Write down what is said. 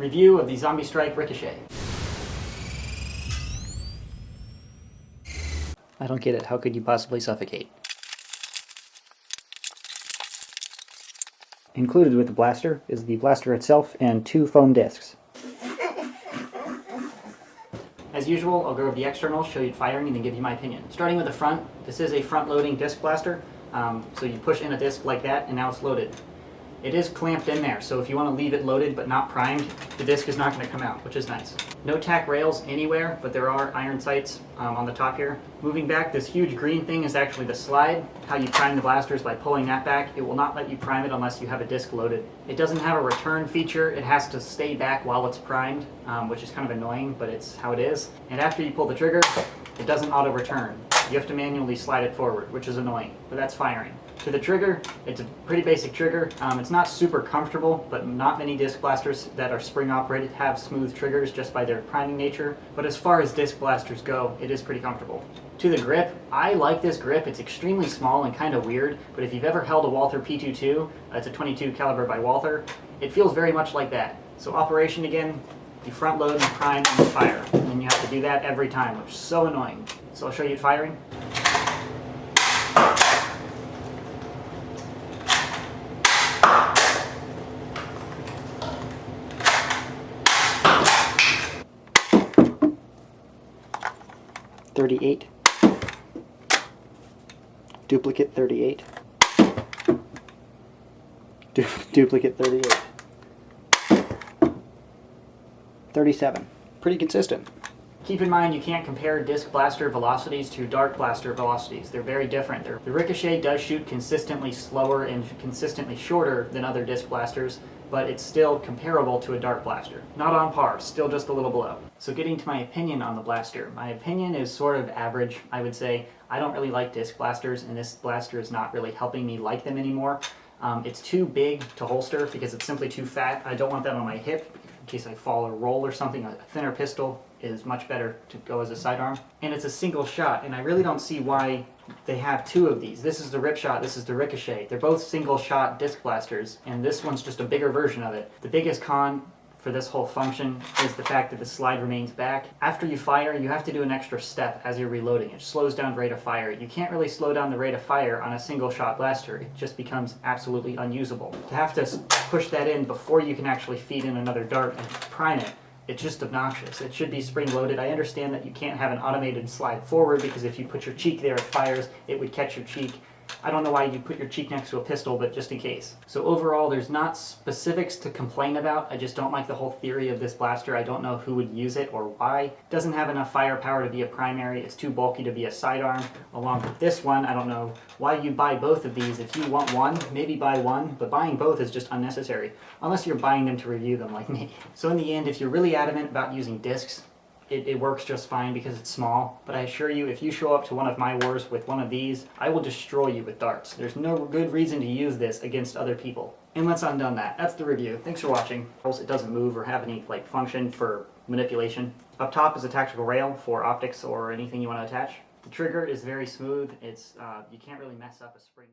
Review of the Zombie Strike Ricochet. I don't get it. How could you possibly suffocate? Included with the blaster is the blaster itself and 2 foam discs. As usual, I'll go over the externals, show you firing, and then give you my opinion. Starting with the front, this is a front-loading disc blaster. So you push in a disc like that, and now it's loaded. It is clamped in there, so if you want to leave it loaded but not primed, the disc is not going to come out, which is nice. No tack rails anywhere, but there are iron sights on the top here. Moving back, this huge green thing is actually the slide. How you prime the blaster is by pulling that back. It will not let you prime it unless you have a disc loaded. It doesn't have a return feature. It has to stay back while it's primed, which is kind of annoying, but it's how it is. And after you pull the trigger, it doesn't auto-return. You have to manually slide it forward, which is annoying, but that's firing. To the trigger, it's a pretty basic trigger. It's not super comfortable, but not many disc blasters that are spring operated have smooth triggers just by their priming nature. But as far as disc blasters go, it is pretty comfortable. To the grip, I like this grip. It's extremely small and kind of weird, but if you've ever held a Walther P22, it's a 22 caliber by Walther, it feels very much like that. So operation again, you front load and prime and fire. And you have to do that every time, which is so annoying. So I'll show you firing. .38, duplicate 38, duplicate 38, 37. Pretty consistent. Keep in mind you can't compare disc blaster velocities to dart blaster velocities. They're very different. The Ricochet does shoot consistently slower and consistently shorter than other disc blasters, but it's still comparable to a dart blaster. Not on par, still just a little below. So getting to my opinion on the blaster. My opinion is sort of average, I would say. I don't really like disc blasters, and this blaster is not really helping me like them anymore. It's too big to holster because it's simply too fat. I don't want that on my hip in case I fall or roll or something. A thinner pistol is much better to go as a sidearm. And it's a single shot, and I really don't see why they have 2 of these. This is the Rip Shot, this is the Ricochet. They're both single shot disc blasters, and this one's just a bigger version of it. The biggest con for this whole function is the fact that the slide remains back. After you fire, you have to do an extra step as you're reloading. It slows down the rate of fire. You can't really slow down the rate of fire on a single shot blaster. It just becomes absolutely unusable. To have to push that in before you can actually feed in another dart and prime it, it's just obnoxious. It should be spring-loaded. I understand that you can't have an automated slide forward because if you put your cheek there, it fires, it would catch your cheek. I don't know why you put your cheek next to a pistol, but just in case. So overall, there's not specifics to complain about. I just don't like the whole theory of this blaster. I don't know who would use it or why. It doesn't have enough firepower to be a primary. It's too bulky to be a sidearm. Along with this one, I don't know why you buy both of these. If you want one, maybe buy one, but buying both is just unnecessary, unless you're buying them to review them like me. So in the end, if you're really adamant about using discs, it works just fine because it's small, but I assure you, if you show up to one of my wars with one of these, I will destroy you with darts. There's no good reason to use this against other people. And let's undone that. That's the review. Thanks for watching. It doesn't move or have any function for manipulation. Up top is a tactical rail for optics or anything you want to attach. The trigger is very smooth. It's you can't really mess up a spring.